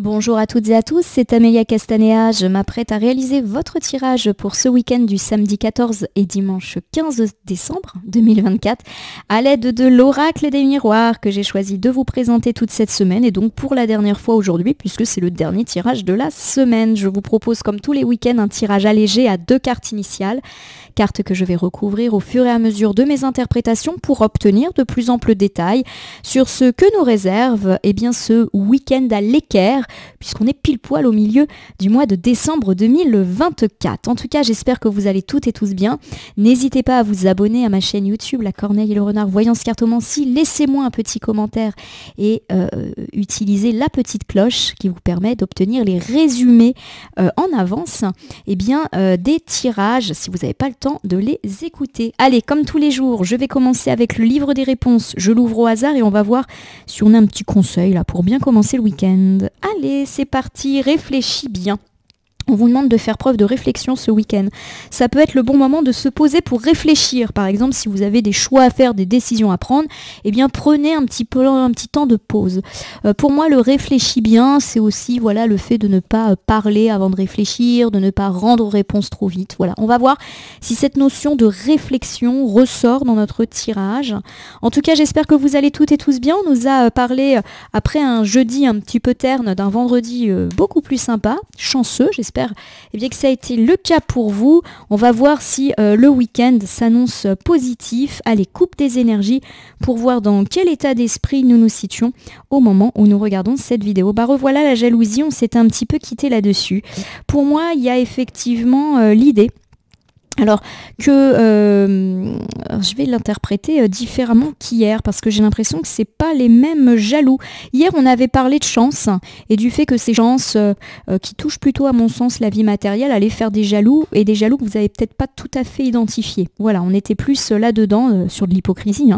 Bonjour à toutes et à tous, c'est Amélia Castanea. Je m'apprête à réaliser votre tirage pour ce week-end du samedi 14 et dimanche 15 décembre 2024 à l'aide de l'oracle des miroirs que j'ai choisi de vous présenter toute cette semaine et donc pour la dernière fois aujourd'hui puisque c'est le dernier tirage de la semaine. Je vous propose comme tous les week-ends un tirage allégé à 2 cartes initiales, cartes que je vais recouvrir au fur et à mesure de mes interprétations pour obtenir de plus amples détails sur ce que nous réserve ce week-end à l'équerre, puisqu'on est pile poil au milieu du mois de décembre 2024. En tout cas, j'espère que vous allez toutes et tous bien. N'hésitez pas à vous abonner à ma chaîne YouTube, La Corneille et le Renard Voyance Cartomancie. Laissez-moi un petit commentaire et utilisez la petite cloche qui vous permet d'obtenir les résumés en avance des tirages, si vous n'avez pas le temps de les écouter. Allez, comme tous les jours, je vais commencer avec le livre des réponses. Je l'ouvre au hasard et on va voir si on a un petit conseil là pour bien commencer le week-end. Allez, c'est parti, réfléchis bien. On vous demande de faire preuve de réflexion ce week-end. Ça peut être le bon moment de se poser pour réfléchir. Par exemple, si vous avez des choix à faire, des décisions à prendre, prenez un petit temps de pause. Pour moi, le réfléchis bien, c'est aussi le fait de ne pas parler avant de réfléchir, de ne pas rendre réponse trop vite. Voilà, on va voir si cette notion de réflexion ressort dans notre tirage. En tout cas, j'espère que vous allez toutes et tous bien. On nous a parlé, après un jeudi un petit peu terne, d'un vendredi beaucoup plus sympa, chanceux, j'espère que ça a été le cas pour vous. On va voir si le week-end s'annonce positif. Allez, coupe des énergies pour voir dans quel état d'esprit nous nous situons au moment où nous regardons cette vidéo. Revoilà la jalousie, on s'était un petit peu quitté là-dessus. Pour moi, il y a effectivement l'idée je vais l'interpréter différemment qu'hier parce que j'ai l'impression que c'est pas les mêmes jaloux. Hier, on avait parlé de chance et du fait que ces chances qui touchent plutôt à mon sens la vie matérielle allaient faire des jaloux et des jaloux que vous avez peut-être pas tout à fait identifiés. Voilà, on était plus là-dedans sur de l'hypocrisie.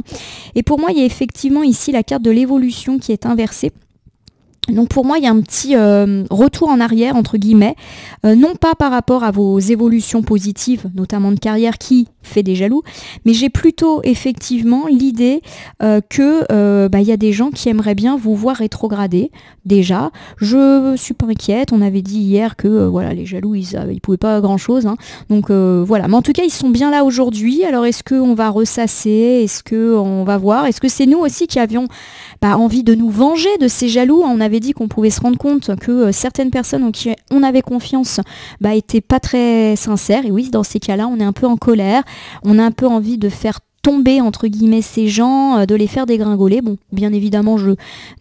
Et pour moi, il y a effectivement ici la carte de l'évolution qui est inversée. Donc pour moi, il y a un petit retour en arrière, entre guillemets, non pas par rapport à vos évolutions positives, notamment de carrière qui fait des jaloux, mais j'ai plutôt effectivement l'idée il y a des gens qui aimeraient bien vous voir rétrograder. Déjà, je suis pas inquiète, on avait dit hier que les jaloux, ils pouvaient pas grand-chose. Donc voilà, mais en tout cas, ils sont bien là aujourd'hui. Alors est-ce qu'on va ressasser? Est-ce qu'on va voir? Est-ce que c'est nous aussi qui avions envie de nous venger de ces jaloux? On avait dit qu'on pouvait se rendre compte que certaines personnes en qui on avait confiance étaient pas très sincères. Et oui, dans ces cas-là, on est un peu en colère. On a un peu envie de faire tomber entre guillemets ces gens, de les faire dégringoler. Bon, bien évidemment, je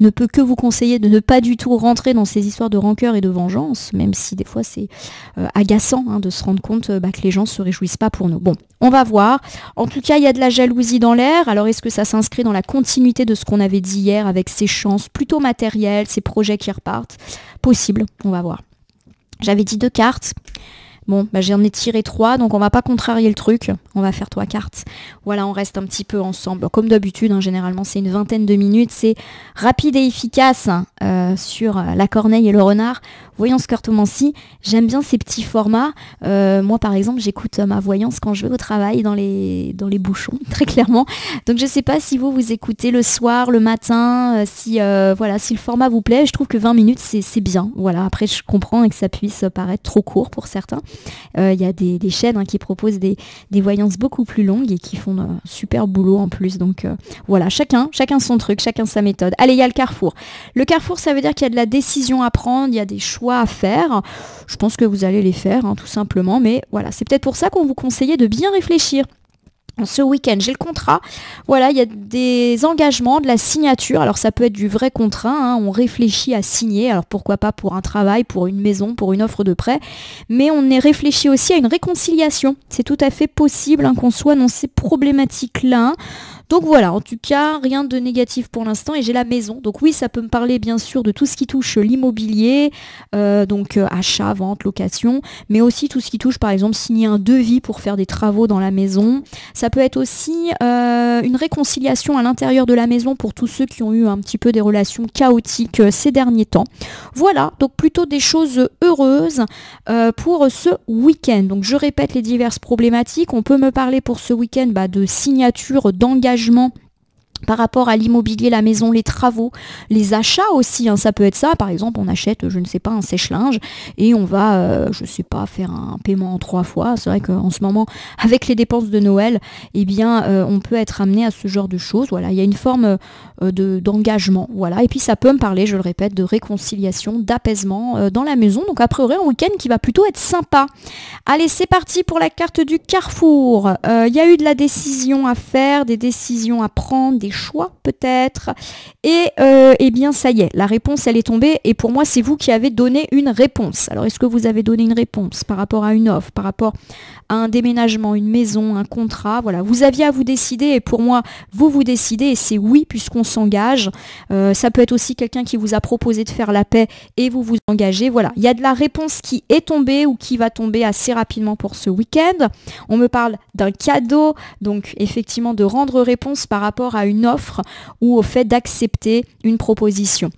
ne peux que vous conseiller de ne pas du tout rentrer dans ces histoires de rancœur et de vengeance, même si des fois c'est agaçant de se rendre compte que les gens se réjouissent pas pour nous. Bon, on va voir. En tout cas, il y a de la jalousie dans l'air. Alors, est-ce que ça s'inscrit dans la continuité de ce qu'on avait dit hier avec ces chances plutôt matérielles, ces projets qui repartent? Possible, on va voir. J'avais dit 2 cartes. Bon, j'en ai tiré 3, donc on va pas contrarier le truc. On va faire 3 cartes. Voilà, on reste un petit peu ensemble. Comme d'habitude, généralement, c'est une vingtaine de minutes. C'est rapide et efficace sur La Corneille et le Renard. Voyance Cartomancie, j'aime bien ces petits formats. Moi, par exemple, j'écoute ma voyance quand je vais au travail dans les bouchons, très clairement. Donc, je sais pas si vous écoutez le soir, le matin, si le format vous plaît. Je trouve que 20 minutes, c'est bien. Voilà, après, je comprends que ça puisse paraître trop court pour certains. Il y a des chaînes qui proposent des voyances beaucoup plus longues et qui font un super boulot en plus. Donc voilà, chacun son truc, chacun sa méthode. Allez, il y a le carrefour. Le carrefour, ça veut dire qu'il y a de la décision à prendre, il y a des choix à faire. Je pense que vous allez les faire, tout simplement. Mais voilà, c'est peut-être pour ça qu'on vous conseillait de bien réfléchir. Ce week-end, j'ai le contrat. Voilà, il y a des engagements, de la signature. Alors, ça peut être du vrai contrat. On réfléchit à signer. Alors, pourquoi pas pour un travail, pour une maison, pour une offre de prêt. Mais on est réfléchi aussi à une réconciliation. C'est tout à fait possible qu'on soit dans ces problématiques-là. Donc voilà, en tout cas, rien de négatif pour l'instant et j'ai la maison. Donc oui, ça peut me parler bien sûr de tout ce qui touche l'immobilier, achat, vente, location, mais aussi tout ce qui touche par exemple signer un devis pour faire des travaux dans la maison. Ça peut être aussi une réconciliation à l'intérieur de la maison pour tous ceux qui ont eu un petit peu des relations chaotiques ces derniers temps. Voilà, donc plutôt des choses heureuses pour ce week-end. Donc je répète les diverses problématiques. On peut me parler pour ce week-end de signature, d'engagement Par rapport à l'immobilier, la maison, les travaux, les achats aussi, hein, ça peut être ça. Par exemple, on achète, je ne sais pas, un sèche-linge et on va, je ne sais pas, faire un paiement en 3 fois. C'est vrai qu'en ce moment, avec les dépenses de Noël, eh bien, on peut être amené à ce genre de choses. Voilà, il y a une forme d'engagement. Voilà, et puis ça peut me parler, je le répète, de réconciliation, d'apaisement dans la maison. Donc, a priori, un week-end qui va plutôt être sympa. Allez, c'est parti pour la carte du carrefour. Il y a eu de la décision à faire, des décisions à prendre, des choix peut-être, et eh bien ça y est, la réponse elle est tombée, et pour moi c'est vous qui avez donné une réponse. Alors est-ce que vous avez donné une réponse par rapport à une offre, par rapport à un déménagement, une maison, un contrat? Voilà, vous aviez à vous décider, et pour moi vous décidez, et c'est oui puisqu'on s'engage. Ça peut être aussi quelqu'un qui vous a proposé de faire la paix et vous vous engagez. Voilà, il y a de la réponse qui est tombée ou qui va tomber assez rapidement pour ce week-end. On me parle d'un cadeau, donc effectivement de rendre réponse par rapport à une offre ou au fait d'accepter une proposition.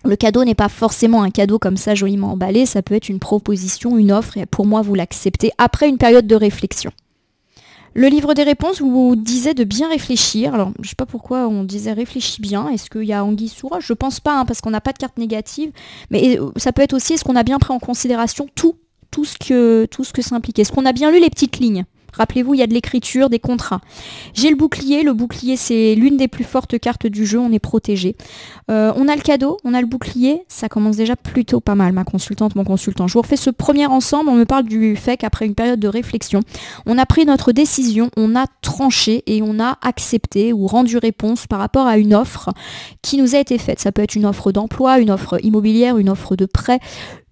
Le cadeau n'est pas forcément un cadeau comme ça joliment emballé, ça peut être une proposition, une offre, et pour moi vous l'acceptez après une période de réflexion. Le livre des réponses vous disait de bien réfléchir. Alors, je ne sais pas pourquoi on disait réfléchis bien. Est-ce qu'il y a anguille sous roche? Je pense pas, hein, parce qu'on n'a pas de carte négative. Mais ça peut être aussi, est-ce qu'on a bien pris en considération tout ce que ça impliquait? Est-ce qu'on a bien lu les petites lignes? Rappelez-vous, il y a de l'écriture, des contrats. J'ai le bouclier. Le bouclier, c'est l'une des plus fortes cartes du jeu. On est protégé. On a le cadeau, on a le bouclier. Ça commence déjà plutôt pas mal, ma consultante, mon consultant. Je vous refais ce premier ensemble. On me parle du fait qu'après une période de réflexion, on a pris notre décision, on a tranché et on a accepté ou rendu réponse par rapport à une offre qui nous a été faite. Ça peut être une offre d'emploi, une offre immobilière, une offre de prêt,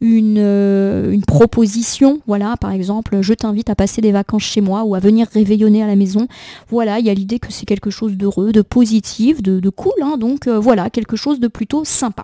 une proposition, voilà, par exemple, je t'invite à passer des vacances chez moi ou à venir réveillonner à la maison. Voilà, il y a l'idée que c'est quelque chose d'heureux, de positif, de cool, hein, donc voilà, quelque chose de plutôt sympa.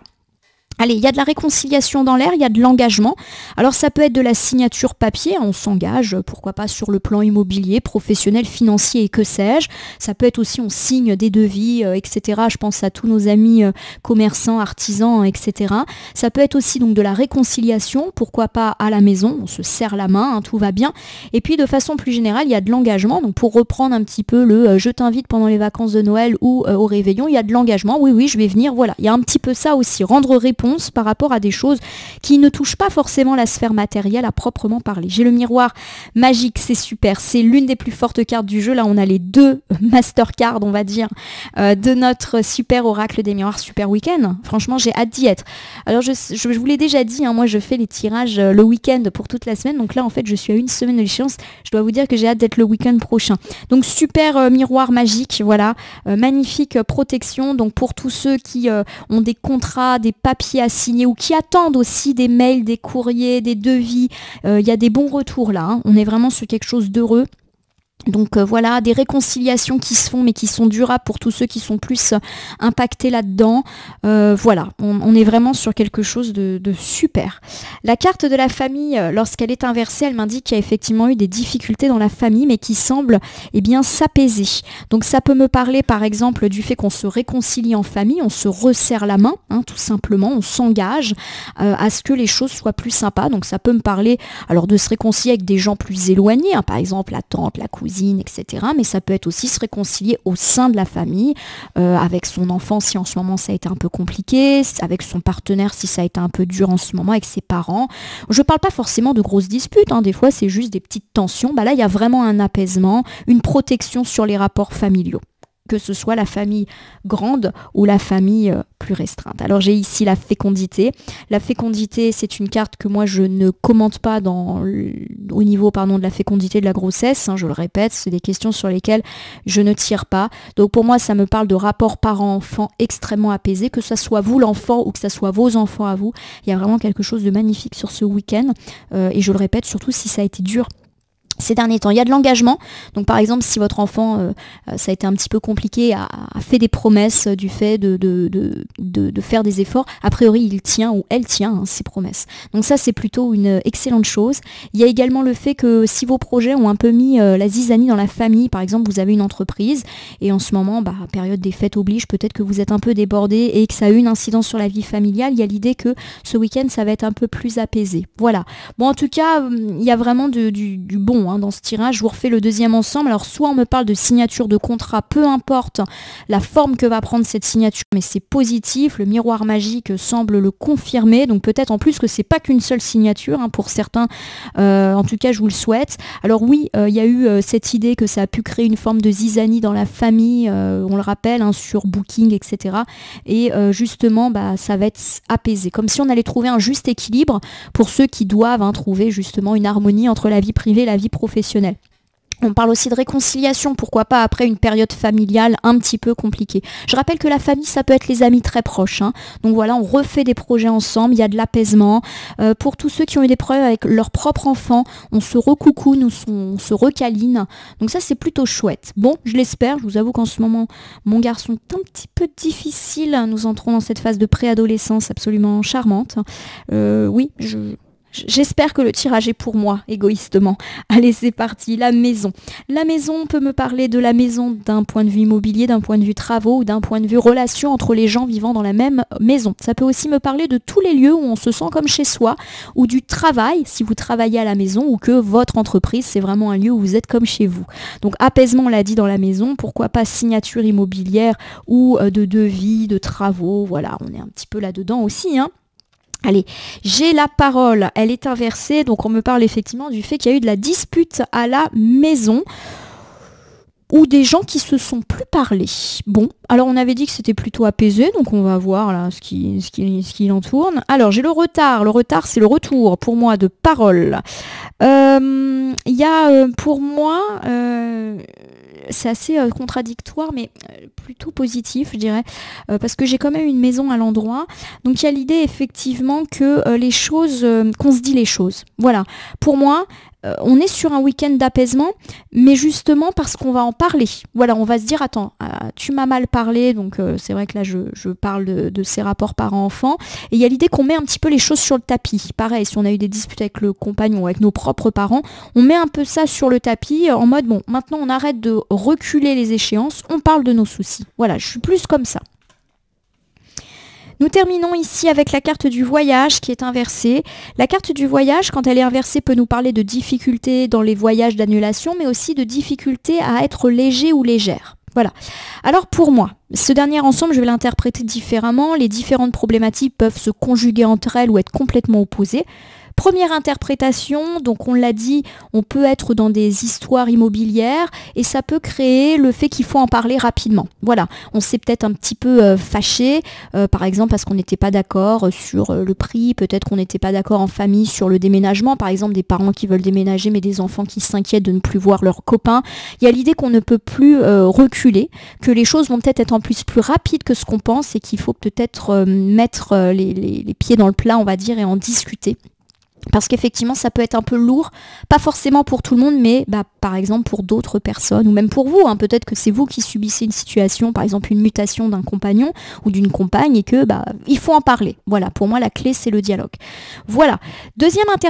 Allez, il y a de la réconciliation dans l'air, il y a de l'engagement. Alors ça peut être de la signature papier, on s'engage, pourquoi pas sur le plan immobilier, professionnel, financier et que sais-je. Ça peut être aussi, on signe des devis, etc. Je pense à tous nos amis commerçants, artisans, etc. Ça peut être aussi donc de la réconciliation, pourquoi pas à la maison, on se serre la main, hein, tout va bien. Et puis de façon plus générale, il y a de l'engagement. Donc pour reprendre un petit peu le je t'invite pendant les vacances de Noël ou au réveillon, il y a de l'engagement. Oui, oui, je vais venir, voilà. Il y a un petit peu ça aussi, rendre réponse par rapport à des choses qui ne touchent pas forcément la sphère matérielle à proprement parler. J'ai le miroir magique, c'est super, c'est l'une des plus fortes cartes du jeu. Là, on a les deux master cards, on va dire, de notre super oracle des miroirs super week-end. Franchement, j'ai hâte d'y être. Alors, je vous l'ai déjà dit, hein, moi, je fais les tirages le week-end pour toute la semaine. Donc là, en fait, je suis à une semaine de l'échéance. Je dois vous dire que j'ai hâte d'être le week-end prochain. Donc, super miroir magique, voilà. Magnifique protection. Donc, pour tous ceux qui ont des contrats, des papiers à signer ou qui attendent aussi des mails, des courriers, des devis. Il y a des bons retours là, hein. On est vraiment sur quelque chose d'heureux. Donc voilà, des réconciliations qui se font mais qui sont durables pour tous ceux qui sont plus impactés là-dedans. Voilà, on est vraiment sur quelque chose de super. La carte de la famille, lorsqu'elle est inversée, elle m'indique qu'il y a effectivement eu des difficultés dans la famille mais qui semblent eh bien s'apaiser. Donc ça peut me parler par exemple du fait qu'on se réconcilie en famille, on se resserre la main, hein, tout simplement, on s'engage à ce que les choses soient plus sympas. Donc ça peut me parler alors de se réconcilier avec des gens plus éloignés, hein, par exemple la tante, la cousine, etc. Mais ça peut être aussi se réconcilier au sein de la famille, avec son enfant si en ce moment ça a été un peu compliqué, avec son partenaire si ça a été un peu dur en ce moment, avec ses parents. Je parle pas forcément de grosses disputes, hein, des fois c'est juste des petites tensions. Bah là il y a vraiment un apaisement, une protection sur les rapports familiaux, que ce soit la famille grande ou la famille plus restreinte. Alors j'ai ici la fécondité. La fécondité, c'est une carte que moi je ne commente pas au niveau de la fécondité de la grossesse, hein, je le répète, c'est des questions sur lesquelles je ne tire pas. Donc pour moi ça me parle de rapport parent-enfant extrêmement apaisé, que ce soit vous l'enfant ou que ce soit vos enfants à vous. Il y a vraiment quelque chose de magnifique sur ce week-end, et je le répète, surtout si ça a été dur ces derniers temps. Il y a de l'engagement. Donc par exemple, si votre enfant, ça a été un petit peu compliqué, a fait des promesses du fait de faire des efforts, a priori il tient ou elle tient, hein, ses promesses. Donc ça c'est plutôt une excellente chose. Il y a également le fait que si vos projets ont un peu mis la zizanie dans la famille, par exemple vous avez une entreprise et en ce moment, période des fêtes oblige, peut-être que vous êtes un peu débordé et que ça a eu une incidence sur la vie familiale, il y a l'idée que ce week-end ça va être un peu plus apaisé. Voilà. Bon, en tout cas, il y a vraiment du bon, non, hein, dans ce tirage. Je vous refais le deuxième ensemble. Alors soit on me parle de signature de contrat, peu importe la forme que va prendre cette signature, mais c'est positif. Le miroir magique semble le confirmer. Donc peut-être en plus que c'est pas qu'une seule signature, hein, pour certains. En tout cas, je vous le souhaite. Alors oui, il y a eu cette idée que ça a pu créer une forme de zizanie dans la famille, on le rappelle, hein, sur Booking, etc. Et justement, ça va être apaisé. Comme si on allait trouver un juste équilibre pour ceux qui doivent, hein, trouver justement une harmonie entre la vie privée et la vie professionnelle. On parle aussi de réconciliation, pourquoi pas après une période familiale un petit peu compliquée. Je rappelle que la famille, ça peut être les amis très proches, hein. Donc voilà, on refait des projets ensemble, il y a de l'apaisement. Pour tous ceux qui ont eu des problèmes avec leur propre enfant, on se recoucoune, on se recaline. Donc ça, c'est plutôt chouette. Bon, je l'espère, je vous avoue qu'en ce moment, mon garçon est un petit peu difficile. Nous entrons dans cette phase de préadolescence absolument charmante. Oui, j'espère que le tirage est pour moi, égoïstement. Allez, c'est parti, la maison. La maison peut me parler de la maison d'un point de vue immobilier, d'un point de vue travaux ou d'un point de vue relation entre les gens vivant dans la même maison. Ça peut aussi me parler de tous les lieux où on se sent comme chez soi, ou du travail, si vous travaillez à la maison, ou que votre entreprise, c'est vraiment un lieu où vous êtes comme chez vous. Donc apaisement, on l'a dit, dans la maison, pourquoi pas signature immobilière ou de devis, de travaux, voilà, on est un petit peu là-dedans aussi, hein. Allez, j'ai la parole, elle est inversée, donc on me parle effectivement du fait qu'il y a eu de la dispute à la maison ou des gens qui se sont plus parlé. Bon, alors on avait dit que c'était plutôt apaisé, donc on va voir là ce qui en tourne. Alors j'ai le retard c'est le retour pour moi de parole. Il y a pour moi... c'est assez contradictoire, mais plutôt positif, je dirais, parce que j'ai quand même une maison à l'endroit. Donc il y a l'idée effectivement que qu'on se dit les choses. Voilà. Pour moi, on est sur un week-end d'apaisement, mais justement parce qu'on va en parler. Voilà, on va se dire, attends, tu m'as mal parlé, donc c'est vrai que là je parle de ces rapports parents-enfants, et il y a l'idée qu'on met un petit peu les choses sur le tapis. Pareil, si on a eu des disputes avec le compagnon ou avec nos propres parents, on met un peu ça sur le tapis en mode, bon, maintenant on arrête de reculer les échéances, on parle de nos soucis. Voilà, je suis plus comme ça. Nous terminons ici avec la carte du voyage qui est inversée. La carte du voyage, quand elle est inversée, peut nous parler de difficultés dans les voyages d'annulation, mais aussi de difficultés à être léger ou légère. Voilà. Alors pour moi, ce dernier ensemble, je vais l'interpréter différemment. Les différentes problématiques peuvent se conjuguer entre elles ou être complètement opposées. Première interprétation, donc on l'a dit, on peut être dans des histoires immobilières et ça peut créer le fait qu'il faut en parler rapidement. Voilà, on s'est peut-être un petit peu fâché, par exemple parce qu'on n'était pas d'accord sur le prix, peut-être qu'on n'était pas d'accord en famille sur le déménagement, par exemple des parents qui veulent déménager mais des enfants qui s'inquiètent de ne plus voir leurs copains. Il y a l'idée qu'on ne peut plus reculer, que les choses vont peut-être être en plus rapides que ce qu'on pense et qu'il faut peut-être mettre les pieds dans le plat, on va dire, et en discuter. Parce qu'effectivement, ça peut être un peu lourd, pas forcément pour tout le monde, mais par exemple pour d'autres personnes, ou même pour vous, hein. Peut-être que c'est vous qui subissez une situation, par exemple une mutation d'un compagnon ou d'une compagne, et que il faut en parler. Voilà, pour moi, la clé, c'est le dialogue. Voilà. Deuxième interprétation.